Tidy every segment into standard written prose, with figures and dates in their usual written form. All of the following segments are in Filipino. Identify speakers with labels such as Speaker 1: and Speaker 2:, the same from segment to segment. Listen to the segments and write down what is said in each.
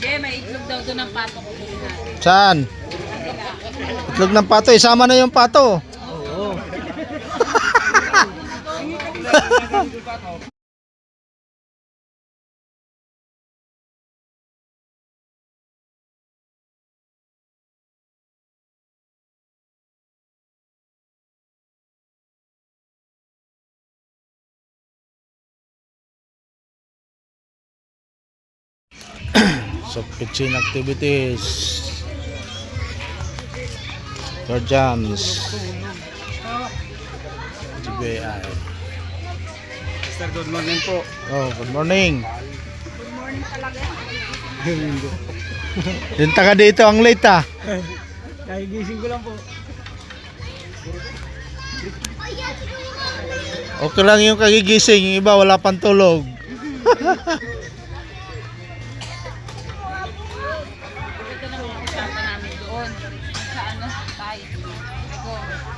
Speaker 1: Jay, may itlog daw doon ng pato ko.
Speaker 2: Saan? Itlog ng pato. Isama na yung pato.
Speaker 3: Oo.
Speaker 2: So, pitching activities. Your jams. GBI.
Speaker 3: Sir, good morning po.
Speaker 2: Oh, good morning.
Speaker 1: Good morning talaga.
Speaker 2: Yung taga dito ang late ah.
Speaker 3: Kahigising ko lang po.
Speaker 2: Okay lang yung kagigising, yung iba wala pang tulog.
Speaker 1: Ito na mga usapan namin doon. Sa ano, tayo. Ito,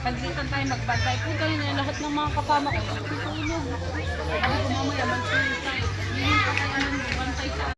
Speaker 1: pag dito tayo magbantay, kung kayo na lahat ng mga kasama ko, tutulog. Sabi ko mamaya, mag-tulog tayo. Hindi pa tayo bantay sa